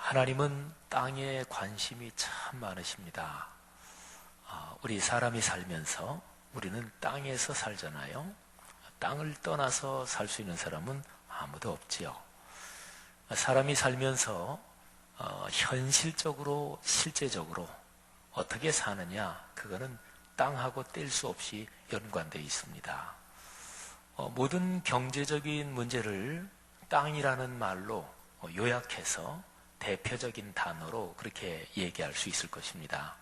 하나님은 땅에 관심이 참 많으십니다. 우리 사람이 살면서 우리는 땅에서 살잖아요. 땅을 떠나서 살 수 있는 사람은 아무도 없지요. 사람이 살면서 현실적으로 실제적으로 어떻게 사느냐, 그거는 땅하고 뗄 수 없이 연관되어 있습니다. 모든 경제적인 문제를 땅이라는 말로 요약해서 대표적인 단어로 그렇게 얘기할 수 있을 것입니다.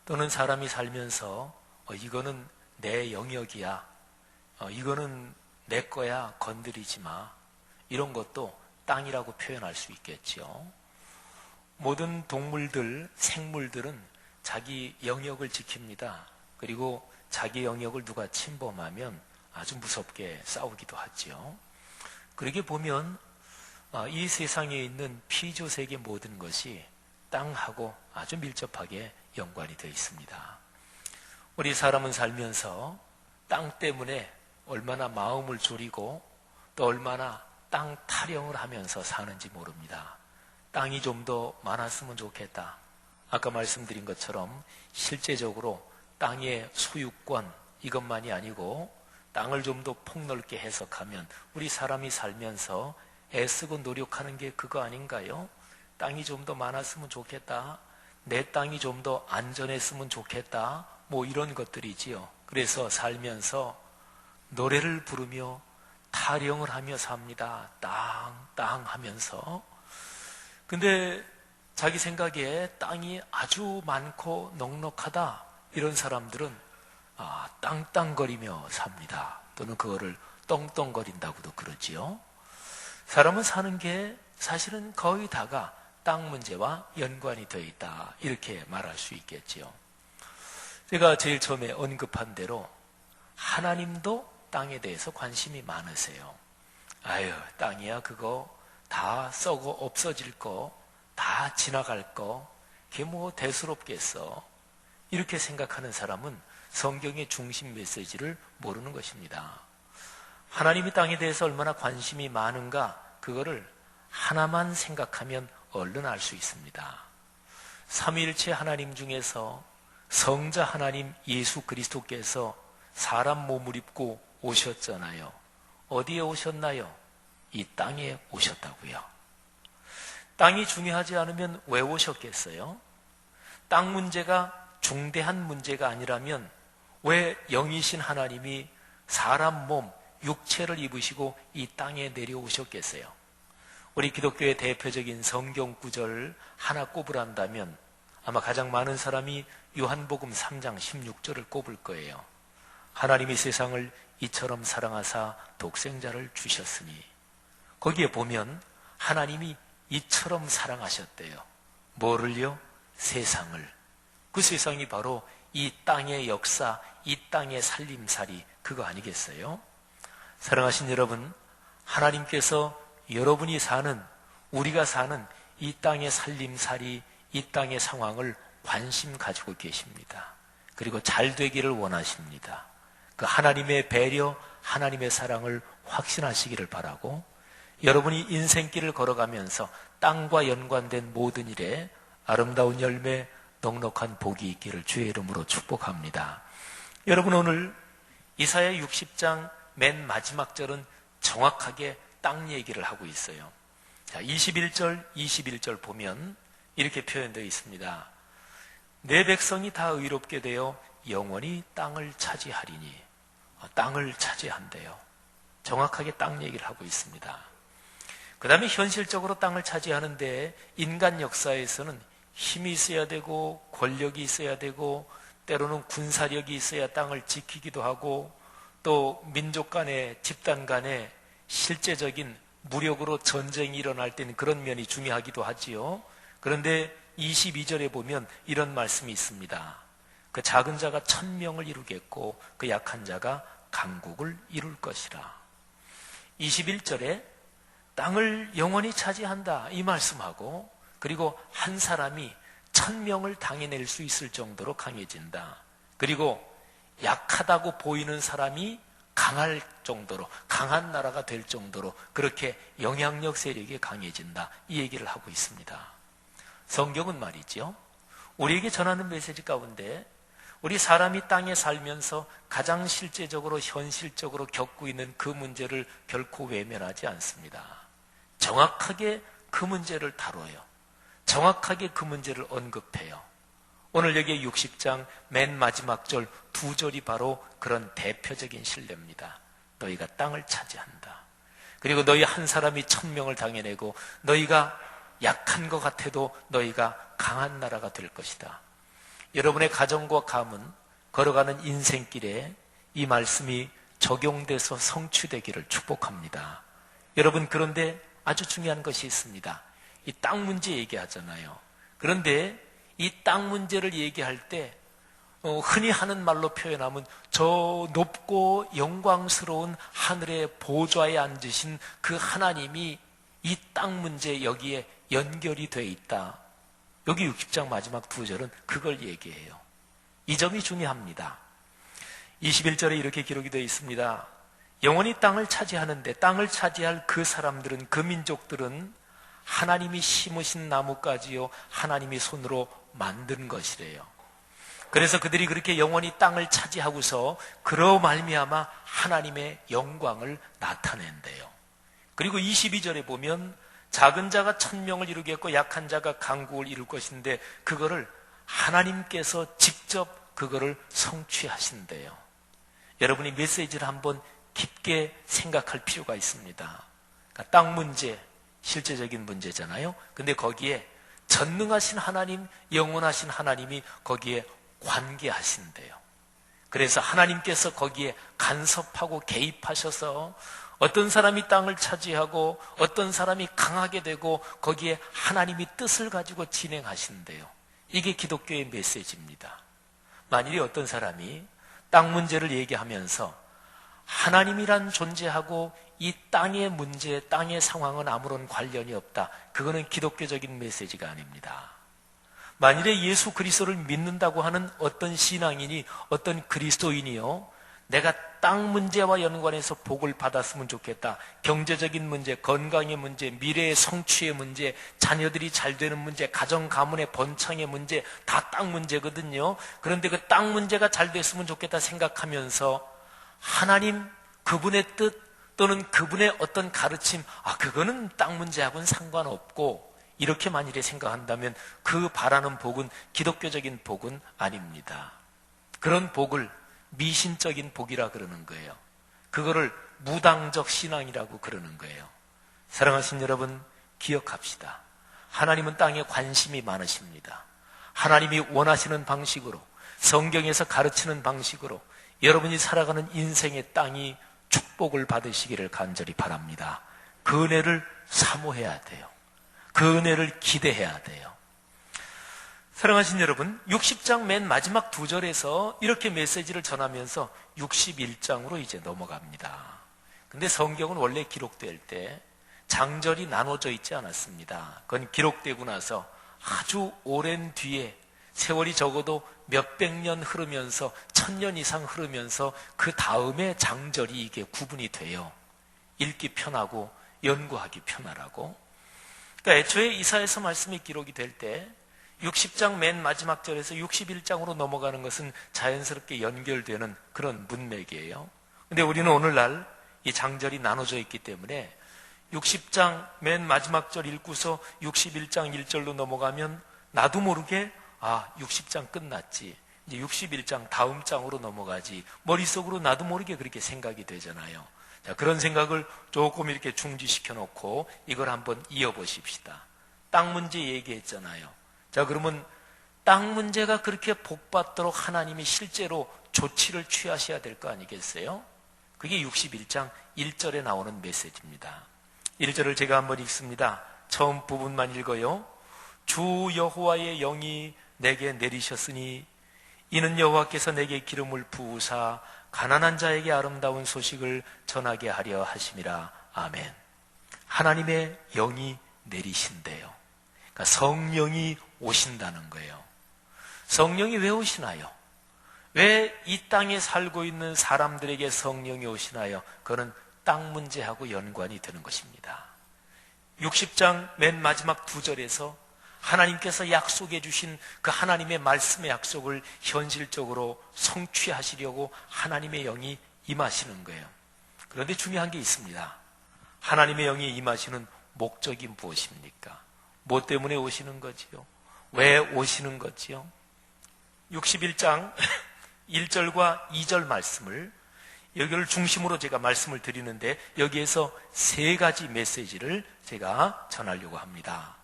또는 사람이 살면서 이거는 내 영역이야, 이거는 내 거야, 건드리지 마, 이런 것도 땅이라고 표현할 수 있겠죠. 모든 동물들, 생물들은 자기 영역을 지킵니다. 그리고 자기 영역을 누가 침범하면 아주 무섭게 싸우기도 하지요. 그러게 보면 이 세상에 있는 피조세계 모든 것이 땅하고 아주 밀접하게 연관이 되어 있습니다. 우리 사람은 살면서 땅 때문에 얼마나 마음을 졸이고 또 얼마나 땅 타령을 하면서 사는지 모릅니다. 땅이 좀 더 많았으면 좋겠다. 아까 말씀드린 것처럼 실제적으로 땅의 소유권 이것만이 아니고 땅을 좀 더 폭넓게 해석하면 우리 사람이 살면서 애쓰고 노력하는 게 그거 아닌가요? 땅이 좀 더 많았으면 좋겠다. 내 땅이 좀 더 안전했으면 좋겠다. 뭐 이런 것들이지요. 그래서 살면서 노래를 부르며 타령을 하며 삽니다. 땅 하면서. 근데 자기 생각에 땅이 아주 많고 넉넉하다, 이런 사람들은 땅땅거리며 삽니다. 또는 그거를 떵떵거린다고도 그러지요. 사람은 사는 게 사실은 거의 다가 땅 문제와 연관이 되어 있다, 이렇게 말할 수 있겠지요. 제가 제일 처음에 언급한 대로 하나님도 땅에 대해서 관심이 많으세요. 아유, 땅이야 그거 다 썩어 없어질 거, 다 지나갈 거, 그게 뭐 대수롭겠어, 이렇게 생각하는 사람은 성경의 중심 메시지를 모르는 것입니다. 하나님이 땅에 대해서 얼마나 관심이 많은가, 그거를 하나만 생각하면 얼른 알 수 있습니다. 삼위일체 하나님 중에서 성자 하나님 예수 그리스도께서 사람 몸을 입고 오셨잖아요. 어디에 오셨나요? 이 땅에 오셨다고요. 땅이 중요하지 않으면 왜 오셨겠어요? 땅 문제가 중대한 문제가 아니라면 왜 영이신 하나님이 사람 몸, 육체를 입으시고 이 땅에 내려오셨겠어요? 우리 기독교의 대표적인 성경 구절 하나 꼽으란다면 아마 가장 많은 사람이 요한복음 3장 16절을 꼽을 거예요. 하나님이 세상을 이처럼 사랑하사 독생자를 주셨으니. 거기에 보면 하나님이 이처럼 사랑하셨대요. 뭐를요? 세상을. 그 세상이 바로 이 땅의 역사, 이 땅의 살림살이, 그거 아니겠어요? 사랑하신 여러분, 하나님께서 여러분이 사는, 우리가 사는 이 땅의 살림살이, 이 땅의 상황을 관심 가지고 계십니다. 그리고 잘 되기를 원하십니다. 그 하나님의 배려, 하나님의 사랑을 확신하시기를 바라고, 여러분이 인생길을 걸어가면서 땅과 연관된 모든 일에 아름다운 열매, 넉넉한 복이 있기를 주의 이름으로 축복합니다. 여러분, 오늘 이사야 60장 맨 마지막 절은 정확하게 땅 얘기를 하고 있어요. 자, 21절 보면 이렇게 표현되어 있습니다. 내 백성이 다 의롭게 되어 영원히 땅을 차지하리니. 땅을 차지한대요. 정확하게 땅 얘기를 하고 있습니다. 그 다음에 현실적으로 땅을 차지하는데 인간 역사에서는 힘이 있어야 되고 권력이 있어야 되고 때로는 군사력이 있어야 땅을 지키기도 하고 또 민족 간에 집단 간에 실제적인 무력으로 전쟁이 일어날 때는 그런 면이 중요하기도 하지요. 그런데 22절에 보면 이런 말씀이 있습니다. 그 작은 자가 1000명을 이루겠고 그 약한 자가 강국을 이룰 것이라. 21절에 땅을 영원히 차지한다, 이 말씀하고, 그리고 한 사람이 1000명을 당해낼 수 있을 정도로 강해진다. 그리고 약하다고 보이는 사람이 강할 정도로, 강한 나라가 될 정도로 그렇게 영향력 세력이 강해진다, 이 얘기를 하고 있습니다. 성경은 말이죠, 우리에게 전하는 메시지 가운데 우리 사람이 땅에 살면서 가장 실제적으로 현실적으로 겪고 있는 그 문제를 결코 외면하지 않습니다. 정확하게 그 문제를 다뤄요. 정확하게 그 문제를 언급해요. 오늘 여기 60장 맨 마지막 절 2절이 바로 그런 대표적인 신뢰입니다. 너희가 땅을 차지한다. 그리고 너희 한 사람이 1000명을 당해내고 너희가 약한 것 같아도 너희가 강한 나라가 될 것이다. 여러분의 가정과 가문, 걸어가는 인생길에 이 말씀이 적용돼서 성취되기를 축복합니다. 여러분, 그런데 아주 중요한 것이 있습니다. 이 땅 문제 얘기하잖아요. 그런데 이 땅 문제를 얘기할 때 흔히 하는 말로 표현하면 저 높고 영광스러운 하늘의 보좌에 앉으신 그 하나님이 이 땅 문제 여기에 연결이 돼 있다. 여기 60장 마지막 2절은 그걸 얘기해요. 이 점이 중요합니다. 21절에 이렇게 기록이 되어 있습니다. 영원히 땅을 차지하는데 땅을 차지할 그 사람들은, 그 민족들은 하나님이 심으신 나무까지요 하나님이 손으로 만든 것이래요. 그래서 그들이 그렇게 영원히 땅을 차지하고서 그로 말미암아 하나님의 영광을 나타낸대요. 그리고 22절에 보면 작은 자가 1000명을 이루겠고 약한 자가 강국을 이룰 것인데 그거를 하나님께서 직접 그거를 성취하신대요. 여러분이 메시지를 한번 깊게 생각할 필요가 있습니다. 그러니까 땅 문제, 실제적인 문제잖아요. 근데 거기에 전능하신 하나님, 영원하신 하나님이 거기에 관계하신대요. 그래서 하나님께서 거기에 간섭하고 개입하셔서 어떤 사람이 땅을 차지하고 어떤 사람이 강하게 되고 거기에 하나님이 뜻을 가지고 진행하신대요. 이게 기독교의 메시지입니다. 만일에 어떤 사람이 땅 문제를 얘기하면서 하나님이란 존재하고 이 땅의 문제, 땅의 상황은 아무런 관련이 없다. 그거는 기독교적인 메시지가 아닙니다. 만일에 예수 그리스도를 믿는다고 하는 어떤 신앙인이, 어떤 그리스도인이요, 내가 땅 문제와 연관해서 복을 받았으면 좋겠다. 경제적인 문제, 건강의 문제, 미래의 성취의 문제, 자녀들이 잘 되는 문제, 가정 가문의 번창의 문제, 다 땅 문제거든요. 그런데 그 땅 문제가 잘 됐으면 좋겠다 생각하면서 하나님, 그분의 뜻 또는 그분의 어떤 가르침, 그거는 땅 문제하고는 상관없고 이렇게 만일에 생각한다면 그 바라는 복은 기독교적인 복은 아닙니다. 그런 복을 미신적인 복이라 그러는 거예요. 그거를 무당적 신앙이라고 그러는 거예요. 사랑하신 여러분, 기억합시다. 하나님은 땅에 관심이 많으십니다. 하나님이 원하시는 방식으로, 성경에서 가르치는 방식으로 여러분이 살아가는 인생의 땅이 축복을 받으시기를 간절히 바랍니다. 그 은혜를 사모해야 돼요. 그 은혜를 기대해야 돼요. 사랑하신 여러분, 60장 맨 마지막 2절에서 이렇게 메시지를 전하면서 61장으로 이제 넘어갑니다. 근데 성경은 원래 기록될 때 장절이 나눠져 있지 않았습니다. 그건 기록되고 나서 아주 오랜 뒤에 세월이 적어도 몇백 년 흐르면서 1000년 이상 흐르면서 그 다음에 장절이 이게 구분이 돼요. 읽기 편하고 연구하기 편하라고. 그러니까 애초에 이사야서 말씀이 기록이 될 때 60장 맨 마지막 절에서 61장으로 넘어가는 것은 자연스럽게 연결되는 그런 문맥이에요. 근데 우리는 오늘날 이 장절이 나눠져 있기 때문에 60장 맨 마지막 절 읽고서 61장 1절로 넘어가면 나도 모르게 60장 끝났지, 이제 61장 다음 장으로 넘어가지, 머릿속으로 나도 모르게 그렇게 생각이 되잖아요. 자, 그런 생각을 조금 이렇게 중지시켜 놓고 이걸 한번 이어보십시다. 땅 문제 얘기했잖아요. 자, 그러면 땅 문제가 그렇게 복받도록 하나님이 실제로 조치를 취하셔야 될 거 아니겠어요? 그게 61장 1절에 나오는 메시지입니다. 1절을 제가 한번 읽습니다. 처음 부분만 읽어요. 주 여호와의 영이 내게 내리셨으니 이는 여호와께서 내게 기름을 부으사 가난한 자에게 아름다운 소식을 전하게 하려 하심이라. 아멘. 하나님의 영이 내리신대요. 그러니까 성령이 오신다는 거예요. 성령이 왜 오시나요? 왜 이 땅에 살고 있는 사람들에게 성령이 오시나요? 그거는 땅 문제하고 연관이 되는 것입니다. 60장 맨 마지막 2절에서 하나님께서 약속해 주신 그 하나님의 말씀의 약속을 현실적으로 성취하시려고 하나님의 영이 임하시는 거예요. 그런데 중요한 게 있습니다. 하나님의 영이 임하시는 목적이 무엇입니까? 뭐 때문에 오시는 거지요? 왜 오시는 거지요? 61장 1절과 2절 말씀을 여기를 중심으로 제가 말씀을 드리는데 여기에서 세 가지 메시지를 제가 전하려고 합니다.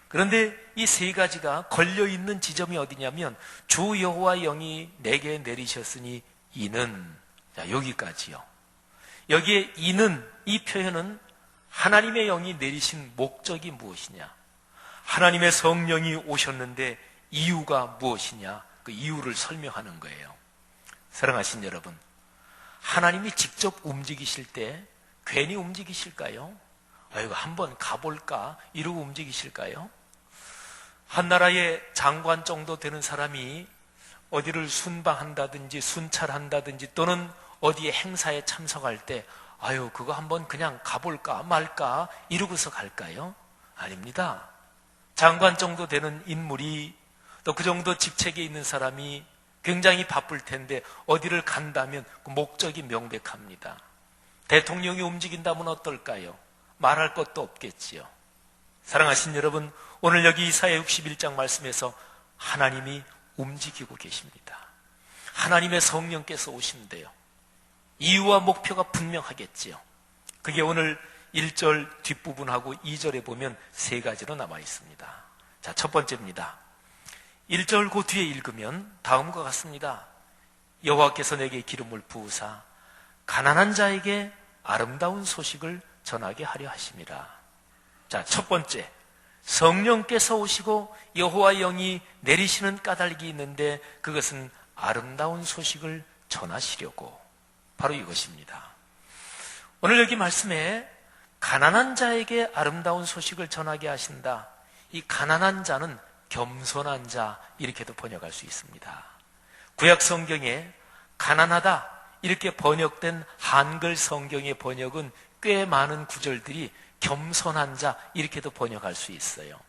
그런데 이 세 가지가 걸려있는 지점이 어디냐면 주 여호와 영이 내게 내리셨으니 이는, 자, 여기까지요. 여기에 이는, 이 표현은 하나님의 영이 내리신 목적이 무엇이냐, 하나님의 성령이 오셨는데 이유가 무엇이냐, 그 이유를 설명하는 거예요. 사랑하신 여러분, 하나님이 직접 움직이실 때 괜히 움직이실까요? 아이고 한번 가볼까 이러고 움직이실까요? 한 나라의 장관 정도 되는 사람이 어디를 순방한다든지 순찰한다든지 또는 어디에 행사에 참석할 때 아유 그거 한번 그냥 가볼까 말까 이러고서 갈까요? 아닙니다. 장관 정도 되는 인물이 또 그 정도 직책에 있는 사람이 굉장히 바쁠 텐데 어디를 간다면 그 목적이 명백합니다. 대통령이 움직인다면 어떨까요? 말할 것도 없겠지요. 사랑하신 여러분, 오늘 여기 이사야 61장 말씀에서 하나님이 움직이고 계십니다. 하나님의 성령께서 오신대요. 이유와 목표가 분명하겠지요. 그게 오늘 1절 뒷부분하고 2절에 보면 세 가지로 남아 있습니다. 자, 첫 번째입니다. 1절 그 뒤에 읽으면 다음과 같습니다. 여호와께서 내게 기름을 부으사 가난한 자에게 아름다운 소식을 전하게 하려 하심이라. 자, 첫 번째, 성령께서 오시고 여호와 영이 내리시는 까닭이 있는데 그것은 아름다운 소식을 전하시려고, 바로 이것입니다. 오늘 여기 말씀에 가난한 자에게 아름다운 소식을 전하게 하신다. 이 가난한 자는 겸손한 자, 이렇게도 번역할 수 있습니다. 구약 성경에 가난하다 이렇게 번역된 한글 성경의 번역은 꽤 많은 구절들이 겸손한 자 이렇게도 번역할 수 있어요.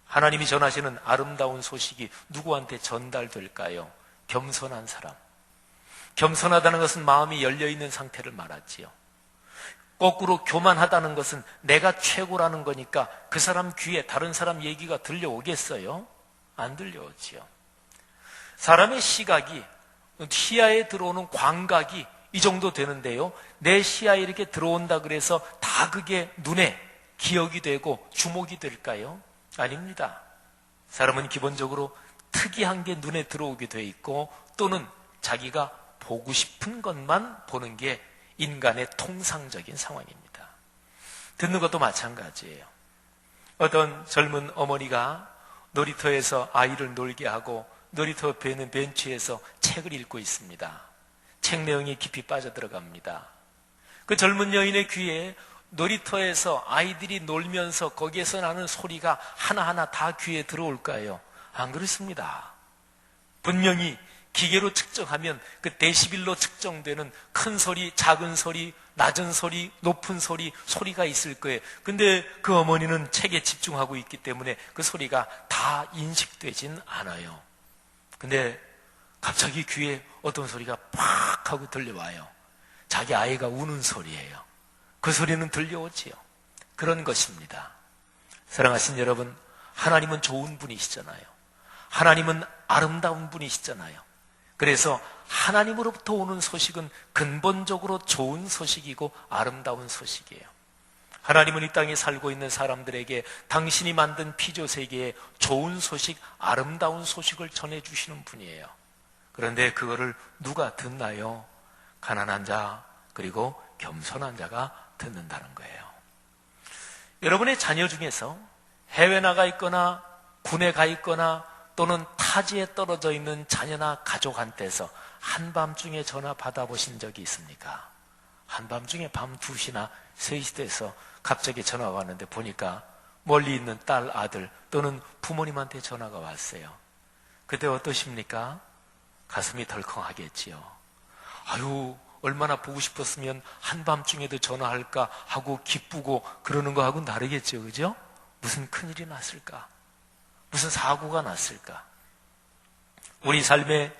하나님이 전하시는 아름다운 소식이 누구한테 전달될까요? 겸손한 사람. 겸손하다는 것은 마음이 열려있는 상태를 말하지요. 거꾸로 교만하다는 것은 내가 최고라는 거니까 그 사람 귀에 다른 사람 얘기가 들려오겠어요? 안 들려오지요. 사람의 시각이, 시야에 들어오는 광각이 이 정도 되는데요, 내 시야에 이렇게 들어온다 그래서 다 그게 눈에 기억이 되고 주목이 될까요? 아닙니다. 사람은 기본적으로 특이한 게 눈에 들어오게 돼 있고 또는 자기가 보고 싶은 것만 보는 게 인간의 통상적인 상황입니다. 듣는 것도 마찬가지예요. 어떤 젊은 어머니가 놀이터에서 아이를 놀게 하고 놀이터 옆에 있는 벤치에서 책을 읽고 있습니다. 책 내용이 깊이 빠져들어갑니다. 그 젊은 여인의 귀에 놀이터에서 아이들이 놀면서 거기에서 나는 소리가 하나하나 다 귀에 들어올까요? 안 그렇습니다. 분명히 기계로 측정하면 그 데시벨로 측정되는 큰 소리, 작은 소리, 낮은 소리, 높은 소리, 소리가 있을 거예요. 근데 그 어머니는 책에 집중하고 있기 때문에 그 소리가 다 인식되진 않아요. 근데 갑자기 귀에 어떤 소리가 팍 하고 들려와요. 자기 아이가 우는 소리예요. 그 소리는 들려오지요. 그런 것입니다. 사랑하신 여러분, 하나님은 좋은 분이시잖아요. 하나님은 아름다운 분이시잖아요. 그래서 하나님으로부터 오는 소식은 근본적으로 좋은 소식이고 아름다운 소식이에요. 하나님은 이 땅에 살고 있는 사람들에게 당신이 만든 피조세계에 좋은 소식, 아름다운 소식을 전해주시는 분이에요. 그런데 그거를 누가 듣나요? 가난한 자, 그리고 겸손한 자가 듣는다는 거예요. 여러분의 자녀 중에서 해외 나가 있거나 군에 가 있거나 또는 타지에 떨어져 있는 자녀나 가족한테서 한밤중에 전화 받아보신 적이 있습니까? 한밤중에 밤 2시나 3시 돼서 갑자기 전화가 왔는데 보니까 멀리 있는 딸, 아들 또는 부모님한테 전화가 왔어요. 그때 어떠십니까? 가슴이 덜컹하겠지요. 아유, 얼마나 보고 싶었으면 한밤중에도 전화할까 하고 기쁘고 그러는 거하고는 다르겠죠, 그죠? 무슨 큰일이 났을까? 무슨 사고가 났을까? 우리 삶에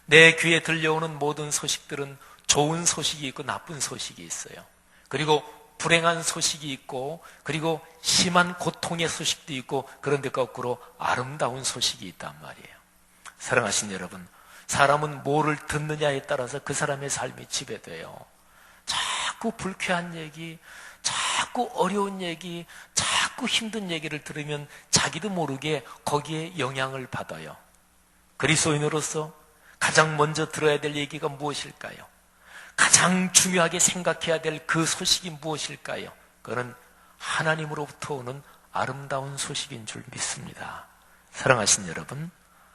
내 귀에 들려오는 모든 소식들은 좋은 소식이 있고 나쁜 소식이 있어요. 그리고 불행한 소식이 있고, 그리고 심한 고통의 소식도 있고, 그런데 거꾸로 아름다운 소식이 있단 말이에요. 사랑하신 여러분, 사람은 뭐를 듣느냐에 따라서 그 사람의 삶이 지배돼요. 자꾸 불쾌한 얘기, 자꾸 어려운 얘기, 자꾸 힘든 얘기를 들으면 자기도 모르게 거기에 영향을 받아요. 그리스도인으로서 가장 먼저 들어야 될 얘기가 무엇일까요? 가장 중요하게 생각해야 될 그 소식이 무엇일까요? 그는 하나님으로부터 오는 아름다운 소식인 줄 믿습니다. 사랑하신 여러분,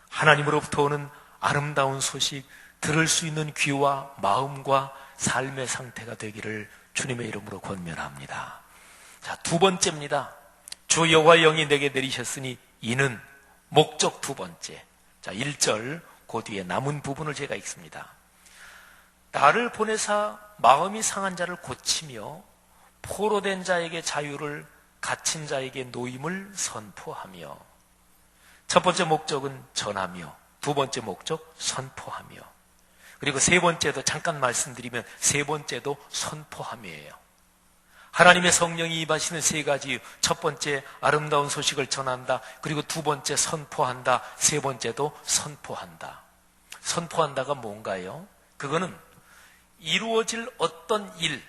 하나님으로부터 오는 아름다운 소식 들을 수 있는 귀와 마음과 삶의 상태가 되기를 주님의 이름으로 권면합니다. 자, 두 번째입니다. 주 여호와의 영이 내게 내리셨으니 이는 목적 두 번째. 자, 1절 그 뒤에 남은 부분을 제가 읽습니다. 나를 보내사 마음이 상한 자를 고치며 포로된 자에게 자유를, 갇힌 자에게 노임을 선포하며. 첫 번째 목적은 전하며, 두 번째 목적 선포하며, 그리고 세 번째도 잠깐 말씀드리면 세 번째도 선포함이에요. 하나님의 성령이 임하시는 세 가지 이유. 첫 번째 아름다운 소식을 전한다. 그리고 두 번째 선포한다. 세 번째도 선포한다. 선포한다가 뭔가요? 그거는 이루어질 어떤 일,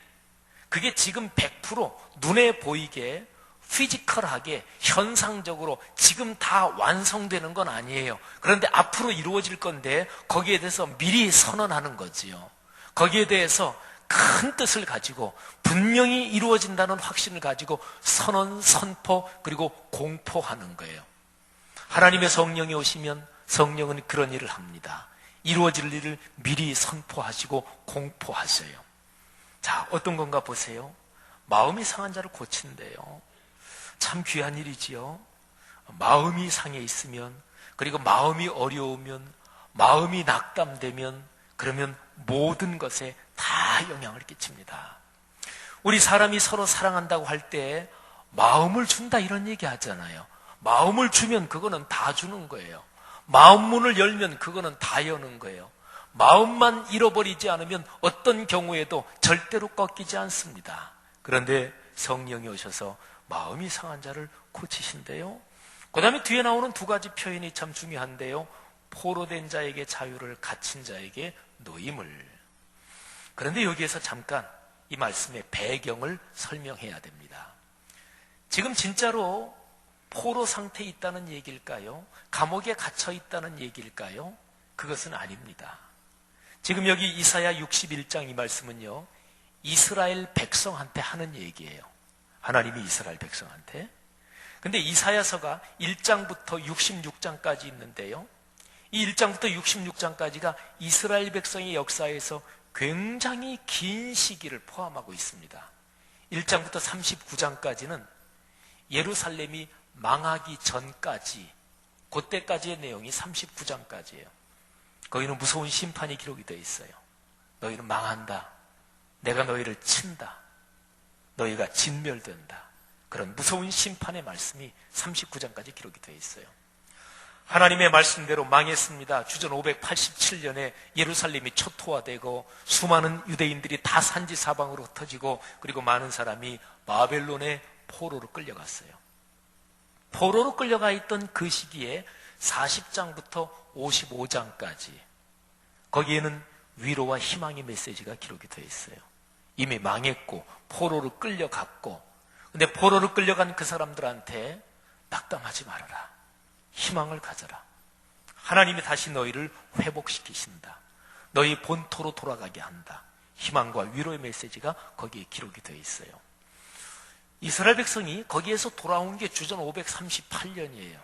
그게 지금 100% 눈에 보이게 피지컬하게 현상적으로 지금 다 완성되는 건 아니에요. 그런데 앞으로 이루어질 건데 거기에 대해서 미리 선언하는 거지요. 거기에 대해서 큰 뜻을 가지고 분명히 이루어진다는 확신을 가지고 선언, 선포, 그리고 공포하는 거예요. 하나님의 성령이 오시면 성령은 그런 일을 합니다. 이루어질 일을 미리 선포하시고 공포하세요. 자, 어떤 건가 보세요. 마음이 상한 자를 고친대요. 참 귀한 일이지요. 마음이 상해 있으면, 그리고 마음이 어려우면, 마음이 낙담되면, 그러면 모든 것에 다 영향을 끼칩니다. 우리 사람이 서로 사랑한다고 할 때 마음을 준다 이런 얘기 하잖아요. 마음을 주면 그거는 다 주는 거예요. 마음 문을 열면 그거는 다 여는 거예요. 마음만 잃어버리지 않으면 어떤 경우에도 절대로 꺾이지 않습니다. 그런데 성령이 오셔서 마음이 상한 자를 고치신대요. 그 다음에 뒤에 나오는 두 가지 표현이 참 중요한데요. 포로된 자에게 자유를, 갇힌 자에게 노임을. 그런데 여기에서 잠깐 이 말씀의 배경을 설명해야 됩니다. 지금 진짜로 포로 상태에 있다는 얘기일까요? 감옥에 갇혀 있다는 얘기일까요? 그것은 아닙니다. 지금 여기 이사야 61장 이 말씀은요, 이스라엘 백성한테 하는 얘기예요. 하나님이 이스라엘 백성한테. 근데 이사야서가 1장부터 66장까지 있는데요, 이 1장부터 66장까지가 이스라엘 백성의 역사에서 굉장히 긴 시기를 포함하고 있습니다. 1장부터 39장까지는 예루살렘이 망하기 전까지, 그때까지의 내용이 39장까지예요. 거기는 무서운 심판이 기록이 되어 있어요. 너희는 망한다. 내가 너희를 친다. 너희가 진멸된다. 그런 무서운 심판의 말씀이 39장까지 기록이 되어 있어요. 하나님의 말씀대로 망했습니다. 주전 587년에 예루살렘이 초토화되고 수많은 유대인들이 다 산지사방으로 흩어지고, 그리고 많은 사람이 바벨론의 포로로 끌려갔어요. 포로로 끌려가 있던 그 시기에 40장부터 55장까지 거기에는 위로와 희망의 메시지가 기록이 되어 있어요. 이미 망했고 포로로 끌려갔고, 근데 포로로 끌려간 그 사람들한테 낙담하지 말아라. 희망을 가져라. 하나님이 다시 너희를 회복시키신다. 너희 본토로 돌아가게 한다. 희망과 위로의 메시지가 거기에 기록이 되어 있어요. 이스라엘 백성이 거기에서 돌아온 게 주전 538년이에요.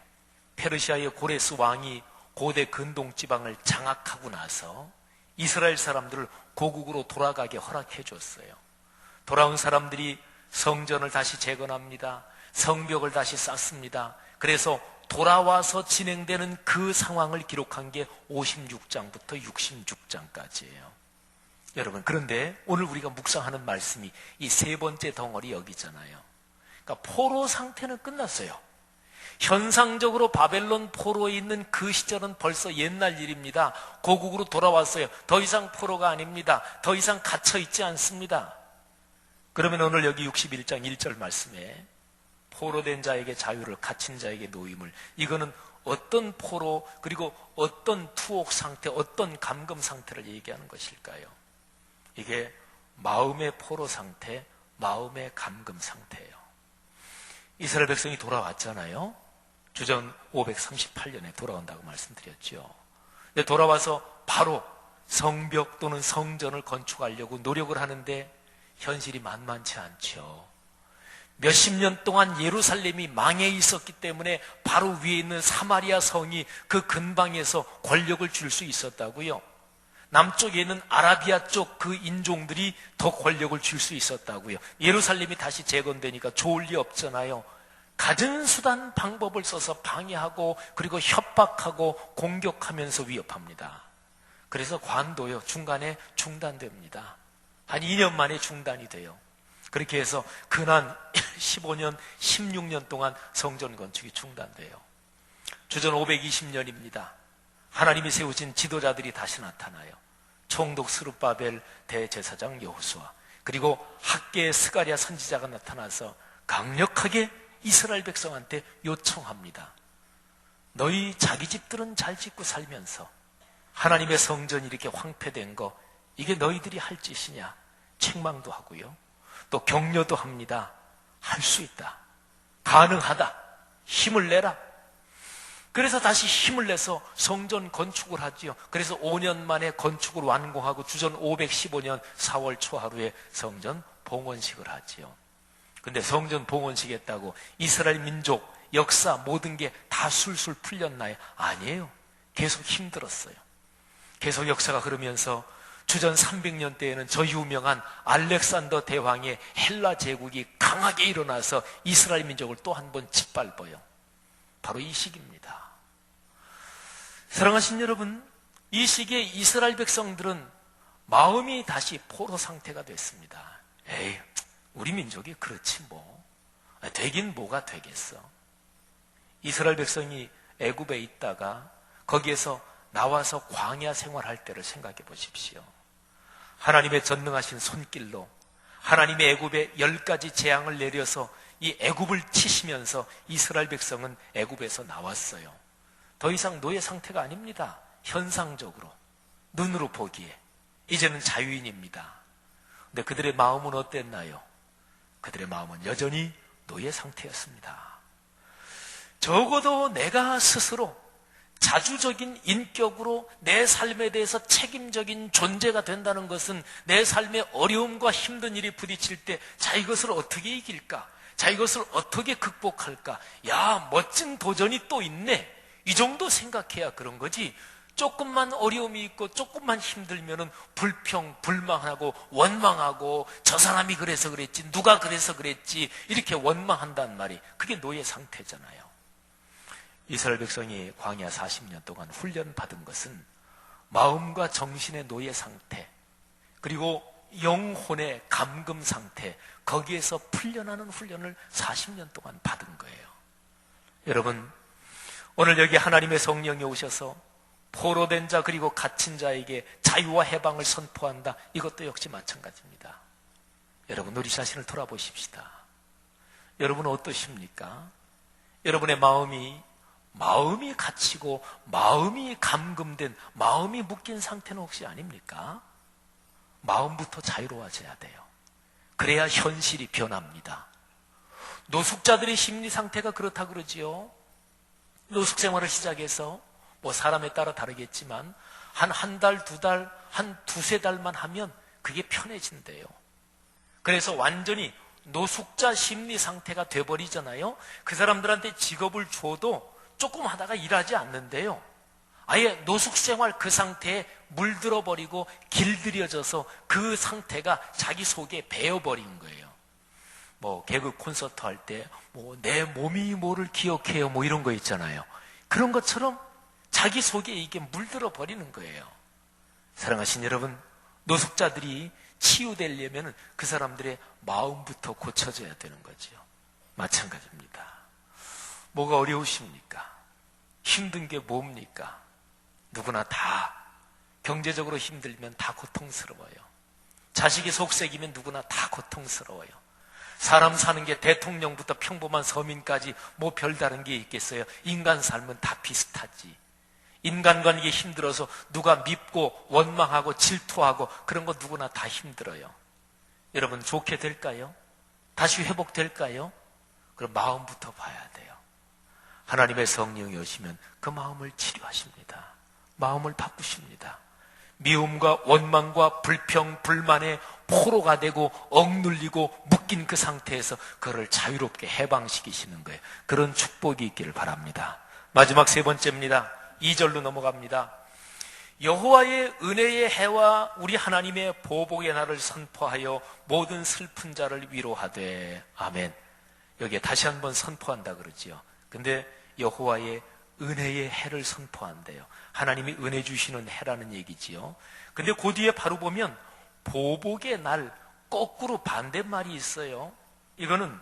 페르시아의 고레스 왕이 고대 근동 지방을 장악하고 나서 이스라엘 사람들을 고국으로 돌아가게 허락해 줬어요. 돌아온 사람들이 성전을 다시 재건합니다. 성벽을 다시 쌓습니다. 그래서 돌아와서 진행되는 그 상황을 기록한 게 56장부터 66장까지예요. 여러분, 그런데 오늘 우리가 묵상하는 말씀이 이 세 번째 덩어리 여기잖아요. 그러니까 포로 상태는 끝났어요. 현상적으로 바벨론 포로에 있는 그 시절은 벌써 옛날 일입니다. 고국으로 돌아왔어요. 더 이상 포로가 아닙니다. 더 이상 갇혀 있지 않습니다. 그러면 오늘 여기 61장 1절 말씀에 포로된 자에게 자유를, 갇힌 자에게 노임을, 이거는 어떤 포로, 그리고 어떤 투옥 상태, 어떤 감금 상태를 얘기하는 것일까요? 이게 마음의 포로 상태, 마음의 감금 상태예요. 이스라엘 백성이 돌아왔잖아요. 주전 538년에 돌아온다고 말씀드렸죠. 근데 돌아와서 바로 성벽 또는 성전을 건축하려고 노력을 하는데 현실이 만만치 않죠. 몇십 년 동안 예루살렘이 망해 있었기 때문에 바로 위에 있는 사마리아 성이 그 근방에서 권력을 줄 수 있었다고요. 남쪽에 있는 아라비아 쪽 그 인종들이 더 권력을 줄 수 있었다고요. 예루살렘이 다시 재건되니까 좋을 리 없잖아요. 갖은 수단 방법을 써서 방해하고 그리고 협박하고 공격하면서 위협합니다. 그래서 관도요, 중간에 중단됩니다. 한 2년 만에 중단이 돼요. 그렇게 해서 근한 15년, 16년 동안 성전 건축이 중단돼요. 주전 520년입니다. 하나님이 세우신 지도자들이 다시 나타나요. 총독 스룹바벨, 대제사장 여호수아, 그리고 학계의 스가랴 선지자가 나타나서 강력하게 이스라엘 백성한테 요청합니다. 너희 자기 집들은 잘 짓고 살면서 하나님의 성전이 이렇게 황폐된 거, 이게 너희들이 할 짓이냐? 책망도 하고요. 또 격려도 합니다. 할 수 있다. 가능하다. 힘을 내라. 그래서 다시 힘을 내서 성전 건축을 하지요. 그래서 5년 만에 건축을 완공하고 주전 515년 4월 초하루에 성전 봉헌식을 하지요. 근데 성전 봉헌식 했다고 이스라엘 민족, 역사 모든 게 다 술술 풀렸나요? 아니에요. 계속 힘들었어요. 계속 역사가 흐르면서 주전 300년 때에는 저 유명한 알렉산더 대왕의 헬라 제국이 강하게 일어나서 이스라엘 민족을 또 한 번 짓밟아요. 바로 이 시기입니다. 사랑하신 여러분, 이 시기에 이스라엘 백성들은 마음이 다시 포로 상태가 됐습니다. 에이, 우리 민족이 그렇지 뭐. 되긴 뭐가 되겠어. 이스라엘 백성이 애굽에 있다가 거기에서 나와서 광야 생활할 때를 생각해 보십시오. 하나님의 전능하신 손길로 하나님의 애굽에 10가지 재앙을 내려서 이 애굽을 치시면서 이스라엘 백성은 애굽에서 나왔어요. 더 이상 노예 상태가 아닙니다. 현상적으로, 눈으로 보기에 이제는 자유인입니다. 근데 그들의 마음은 어땠나요? 그들의 마음은 여전히 노예 상태였습니다. 적어도 내가 스스로 자주적인 인격으로 내 삶에 대해서 책임적인 존재가 된다는 것은 내 삶의 어려움과 힘든 일이 부딪힐 때 자, 이것을 어떻게 이길까? 자, 이것을 어떻게 극복할까? 야, 멋진 도전이 또 있네. 이 정도 생각해야 그런 거지. 조금만 어려움이 있고 조금만 힘들면은 불평, 불만하고 원망하고 저 사람이 그래서 그랬지, 누가 그래서 그랬지, 이렇게 원망한단 말이, 그게 노예 상태잖아요. 이스라엘 백성이 광야 40년 동안 훈련받은 것은 마음과 정신의 노예 상태, 그리고 영혼의 감금 상태, 거기에서 풀려나는 훈련을 40년 동안 받은 거예요. 여러분, 오늘 여기 하나님의 성령이 오셔서 포로된 자 그리고 갇힌 자에게 자유와 해방을 선포한다. 이것도 역시 마찬가지입니다. 여러분, 우리 자신을 돌아보십시다. 여러분은 어떠십니까? 여러분의 마음이 갇히고 마음이 감금된, 마음이 묶인 상태는 혹시 아닙니까? 마음부터 자유로워져야 돼요. 그래야 현실이 변합니다. 노숙자들의 심리 상태가 그렇다 그러지요. 노숙 생활을 시작해서 뭐 사람에 따라 다르겠지만 한 달, 두 달, 한 두세 달만 하면 그게 편해진대요. 그래서 완전히 노숙자 심리 상태가 돼버리잖아요. 그 사람들한테 직업을 줘도 조금 하다가 일하지 않는데요. 아예 노숙 생활 그 상태에 물들어버리고 길들여져서 그 상태가 자기 속에 배어버린 거예요. 뭐 개그 콘서트 할 때 뭐 내 몸이 뭐를 기억해요, 뭐 이런 거 있잖아요. 그런 것처럼 자기 속에 이게 물들어 버리는 거예요. 사랑하신 여러분, 노숙자들이 치유되려면 그 사람들의 마음부터 고쳐져야 되는 거죠. 마찬가지입니다. 뭐가 어려우십니까? 힘든 게 뭡니까? 누구나 다 경제적으로 힘들면 다 고통스러워요. 자식이 속색이면 누구나 다 고통스러워요. 사람 사는 게 대통령부터 평범한 서민까지 뭐 별다른 게 있겠어요? 인간 삶은 다 비슷하지. 인간관계 힘들어서 누가 밉고 원망하고 질투하고 그런 거 누구나 다 힘들어요. 여러분 좋게 될까요? 다시 회복될까요? 그럼 마음부터 봐야 돼요. 하나님의 성령이 오시면 그 마음을 치료하십니다. 마음을 바꾸십니다. 미움과 원망과 불평, 불만에 포로가 되고 억눌리고 묶인 그 상태에서 그를 자유롭게 해방시키시는 거예요. 그런 축복이 있기를 바랍니다. 마지막 세 번째입니다. 2절로 넘어갑니다. 여호와의 은혜의 해와 우리 하나님의 보복의 날을 선포하여 모든 슬픈 자를 위로하되. 아멘. 여기에 다시 한번 선포한다 그러지요. 근데 여호와의 은혜의 해를 선포한대요. 하나님이 은혜 주시는 해라는 얘기지요. 근데 그 뒤에 바로 보면 보복의 날, 거꾸로 반대말이 있어요. 이거는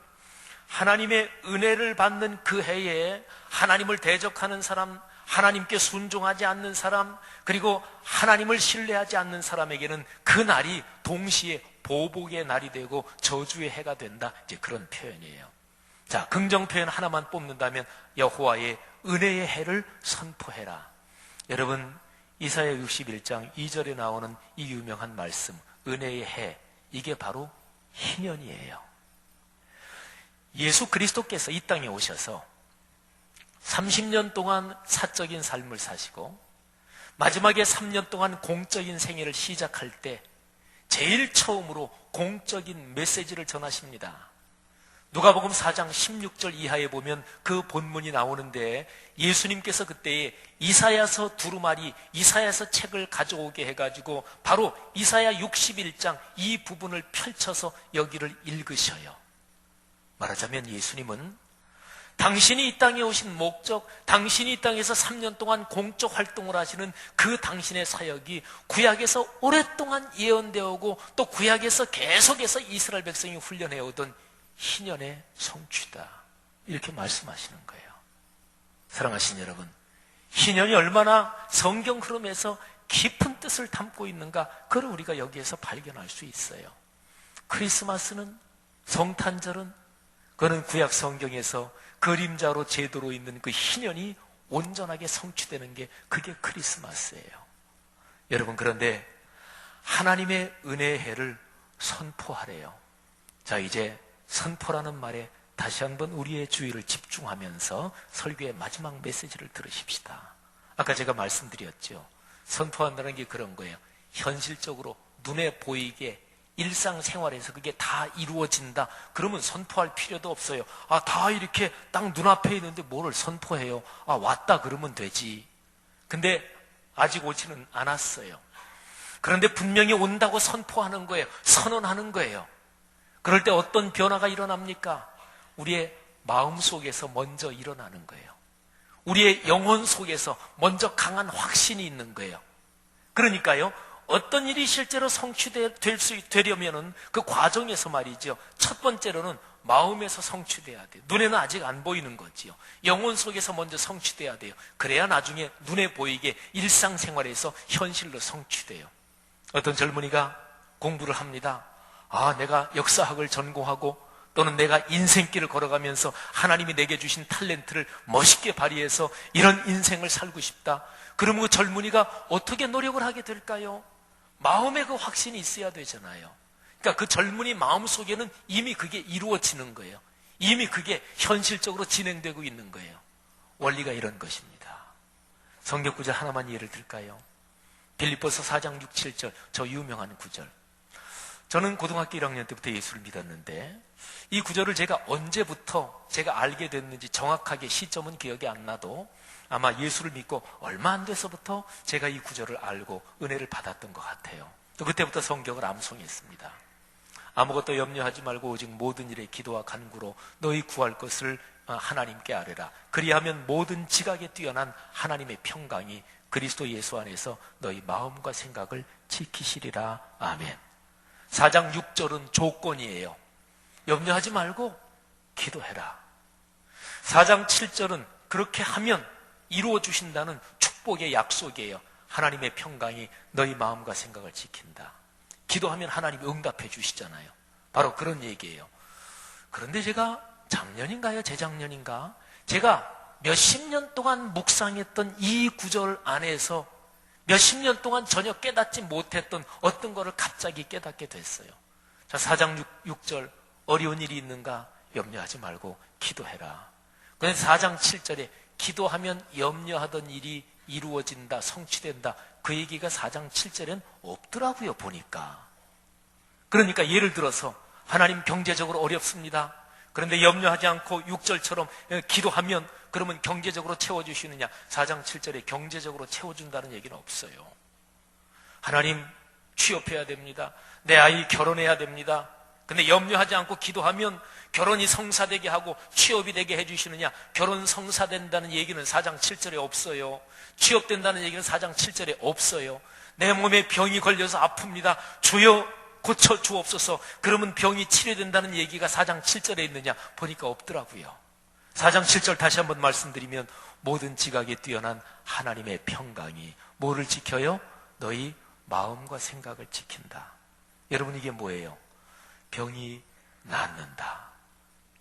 하나님의 은혜를 받는 그 해에 하나님을 대적하는 사람, 하나님께 순종하지 않는 사람, 그리고 하나님을 신뢰하지 않는 사람에게는 그 날이 동시에 보복의 날이 되고 저주의 해가 된다. 이제 그런 표현이에요. 자, 긍정 표현 하나만 뽑는다면 여호와의 은혜의 해를 선포해라. 여러분, 이사야 61장 2절에 나오는 이 유명한 말씀, 은혜의 해, 이게 바로 희년이에요. 예수 그리스도께서 이 땅에 오셔서 30년 동안 사적인 삶을 사시고 마지막에 3년 동안 공적인 생애를 시작할 때 제일 처음으로 공적인 메시지를 전하십니다. 누가복음 4장 16절 이하에 보면 그 본문이 나오는데 예수님께서 그때에 이사야서 두루마리, 이사야서 책을 가져오게 해가지고 바로 이사야 61장 이 부분을 펼쳐서 여기를 읽으셔요. 말하자면 예수님은 당신이 이 땅에 오신 목적, 당신이 이 땅에서 3년 동안 공적 활동을 하시는 그 당신의 사역이 구약에서 오랫동안 예언되어 오고 또 구약에서 계속해서 이스라엘 백성이 훈련해 오던 희년의 성취다. 이렇게 말씀하시는 거예요. 사랑하신 여러분, 희년이 얼마나 성경 흐름에서 깊은 뜻을 담고 있는가, 그걸 우리가 여기에서 발견할 수 있어요. 크리스마스는, 성탄절은, 그거는 구약 성경에서 그림자로 제도로 있는 그 희년이 온전하게 성취되는 게 그게 크리스마스예요. 여러분, 그런데 하나님의 은혜의 해를 선포하래요. 자, 이제 선포라는 말에 다시 한번 우리의 주의를 집중하면서 설교의 마지막 메시지를 들으십시다. 아까 제가 말씀드렸죠. 선포한다는 게 그런 거예요. 현실적으로 눈에 보이게 일상생활에서 그게 다 이루어진다. 그러면 선포할 필요도 없어요. 아, 다 이렇게 딱 눈앞에 있는데 뭐를 선포해요? 아, 왔다 그러면 되지. 근데 아직 오지는 않았어요. 그런데 분명히 온다고 선포하는 거예요. 선언하는 거예요. 그럴 때 어떤 변화가 일어납니까? 우리의 마음 속에서 먼저 일어나는 거예요. 우리의 영혼 속에서 먼저 강한 확신이 있는 거예요. 그러니까요, 어떤 일이 실제로 성취되려면은 그 과정에서 말이죠. 첫 번째로는 마음에서 성취돼야 돼요. 눈에는 아직 안 보이는 거지요. 영혼 속에서 먼저 성취돼야 돼요. 그래야 나중에 눈에 보이게 일상생활에서 현실로 성취돼요. 어떤 젊은이가 공부를 합니다. 아, 내가 역사학을 전공하고 또는 내가 인생길을 걸어가면서 하나님이 내게 주신 탤런트를 멋있게 발휘해서 이런 인생을 살고 싶다. 그러면 그 젊은이가 어떻게 노력을 하게 될까요? 마음에 그 확신이 있어야 되잖아요. 그러니까 그 젊은이 마음속에는 이미 그게 이루어지는 거예요. 이미 그게 현실적으로 진행되고 있는 거예요. 원리가 이런 것입니다. 성경 구절 하나만 예를 들까요? 빌립보서 4장 6, 7절, 저 유명한 구절. 저는 고등학교 1학년 때부터 예수를 믿었는데 이 구절을 제가 언제부터 제가 알게 됐는지 정확하게 시점은 기억이 안 나도 아마 예수를 믿고 얼마 안 돼서부터 제가 이 구절을 알고 은혜를 받았던 것 같아요. 또 그때부터 성경을 암송했습니다. 아무것도 염려하지 말고 오직 모든 일에 기도와 간구로 너희 구할 것을 하나님께 아뢰라. 그리하면 모든 지각에 뛰어난 하나님의 평강이 그리스도 예수 안에서 너희 마음과 생각을 지키시리라. 아멘. 4장 6절은 조건이에요. 염려하지 말고 기도해라. 4장 7절은 그렇게 하면 이루어 주신다는 축복의 약속이에요. 하나님의 평강이 너희 마음과 생각을 지킨다. 기도하면 하나님이 응답해 주시잖아요. 바로 그런 얘기예요. 그런데 제가 작년인가요? 재작년인가? 제가 몇십 년 동안 묵상했던 이 구절 안에서 몇십 년 동안 전혀 깨닫지 못했던 어떤 거를 갑자기 깨닫게 됐어요. 자, 4장 6절 어려운 일이 있는가? 염려하지 말고 기도해라. 그런데 4장 7절에 기도하면 염려하던 일이 이루어진다, 성취된다. 그 얘기가 4장 7절엔 없더라고요, 보니까. 그러니까 예를 들어서 하나님 경제적으로 어렵습니다. 그런데 염려하지 않고 6절처럼 기도하면 그러면 경제적으로 채워주시느냐? 4장 7절에 경제적으로 채워준다는 얘기는 없어요. 하나님 취업해야 됩니다. 내 아이 결혼해야 됩니다. 근데 염려하지 않고 기도하면 결혼이 성사되게 하고 취업이 되게 해주시느냐? 결혼 성사된다는 얘기는 4장 7절에 없어요. 취업된다는 얘기는 4장 7절에 없어요. 내 몸에 병이 걸려서 아픕니다. 주여 고쳐 주옵소서. 그러면 병이 치료된다는 얘기가 4장 7절에 있느냐? 보니까 없더라고요. 4장 7절 다시 한번 말씀드리면 모든 지각에 뛰어난 하나님의 평강이 뭐를 지켜요? 너희 마음과 생각을 지킨다. 여러분 이게 뭐예요? 병이 낫는다.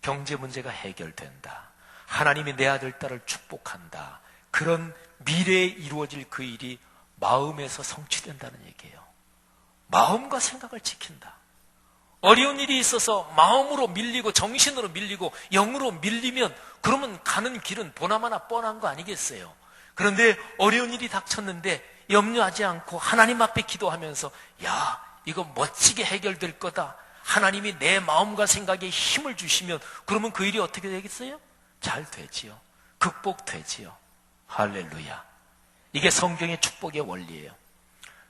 경제 문제가 해결된다. 하나님이 내 아들, 딸을 축복한다. 그런 미래에 이루어질 그 일이 마음에서 성취된다는 얘기예요. 마음과 생각을 지킨다. 어려운 일이 있어서 마음으로 밀리고 정신으로 밀리고 영으로 밀리면 그러면 가는 길은 보나마나 뻔한 거 아니겠어요? 그런데 어려운 일이 닥쳤는데 염려하지 않고 하나님 앞에 기도하면서 야, 이거 멋지게 해결될 거다. 하나님이 내 마음과 생각에 힘을 주시면 그러면 그 일이 어떻게 되겠어요? 잘 되지요. 극복되지요. 할렐루야. 이게 성경의 축복의 원리예요.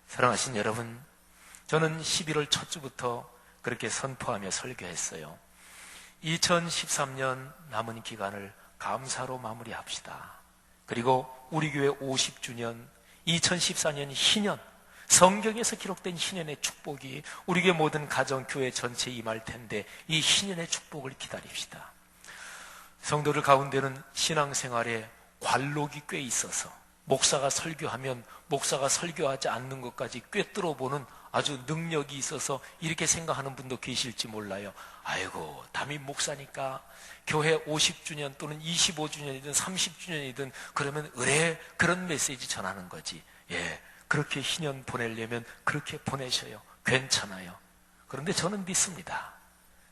사랑하신 여러분, 저는 11월 첫 주부터 그렇게 선포하며 설교했어요. 2013년 남은 기간을 감사로 마무리합시다. 그리고 우리 교회 50주년, 2014년 희년, 성경에서 기록된 희년의 축복이 우리 교회 모든 가정, 교회 전체에 임할 텐데 이 희년의 축복을 기다립시다. 성도들 가운데는 신앙생활에 관록이 꽤 있어서 목사가 설교하면 목사가 설교하지 않는 것까지 꿰뚫어보는 아주 능력이 있어서 이렇게 생각하는 분도 계실지 몰라요. 아이고, 담임 목사니까 교회 50주년 또는 25주년이든 30주년이든 그러면 의뢰 그런 메시지 전하는 거지. 예, 그렇게 희년 보내려면 그렇게 보내셔요. 괜찮아요. 그런데 저는 믿습니다.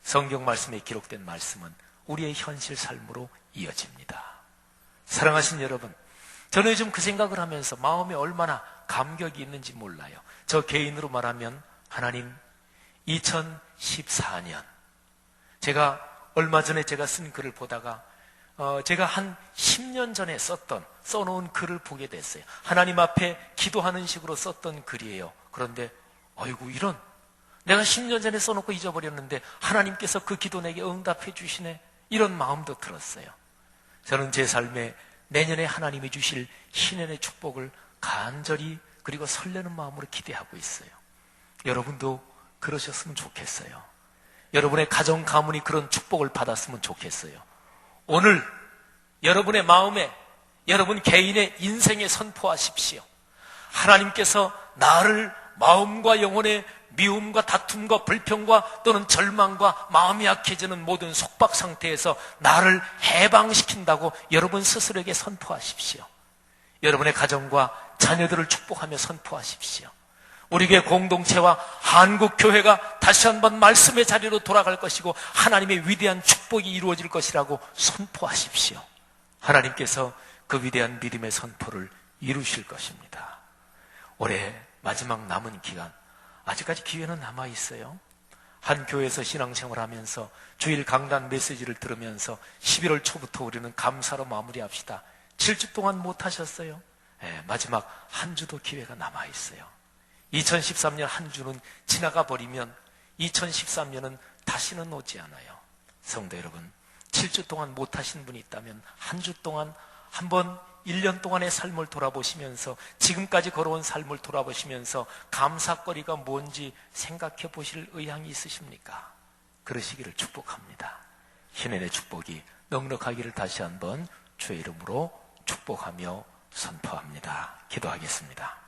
성경 말씀에 기록된 말씀은 우리의 현실 삶으로 이어집니다. 사랑하신 여러분, 저는 요즘 그 생각을 하면서 마음에 얼마나 감격이 있는지 몰라요. 저 개인으로 말하면 하나님 2014년 제가 얼마 전에 제가 쓴 글을 보다가 제가 한 10년 전에 써놓은 글을 보게 됐어요. 하나님 앞에 기도하는 식으로 썼던 글이에요. 그런데 아이고 이런 내가 10년 전에 써놓고 잊어버렸는데 하나님께서 그 기도 내게 응답해 주시네. 이런 마음도 들었어요. 저는 제 삶에 내년에 하나님이 주실 희년의 축복을 간절히 그리고 설레는 마음으로 기대하고 있어요. 여러분도 그러셨으면 좋겠어요. 여러분의 가정 가문이 그런 축복을 받았으면 좋겠어요. 오늘 여러분의 마음에 여러분 개인의 인생에 선포하십시오. 하나님께서 나를 마음과 영혼의 미움과 다툼과 불평과 또는 절망과 마음이 약해지는 모든 속박 상태에서 나를 해방시킨다고 여러분 스스로에게 선포하십시오. 여러분의 가정과 자녀들을 축복하며 선포하십시오. 우리 교회 공동체와 한국교회가 다시 한번 말씀의 자리로 돌아갈 것이고 하나님의 위대한 축복이 이루어질 것이라고 선포하십시오. 하나님께서 그 위대한 믿음의 선포를 이루실 것입니다. 올해 마지막 남은 기간 아직까지 기회는 남아있어요. 한 교회에서 신앙생활하면서 주일 강단 메시지를 들으면서 11월 초부터 우리는 감사로 마무리합시다. 7주 동안 못하셨어요. 네, 마지막 한 주도 기회가 남아있어요. 2013년 한 주는 지나가 버리면 2013년은 다시는 오지 않아요. 성도 여러분, 7주 동안 못하신 분이 있다면 한 주 동안 한번 1년 동안의 삶을 돌아보시면서 지금까지 걸어온 삶을 돌아보시면서 감사거리가 뭔지 생각해 보실 의향이 있으십니까? 그러시기를 축복합니다. 희년의 축복이 넉넉하기를 다시 한번 주의 이름으로 축복하며 선포합니다. 기도하겠습니다.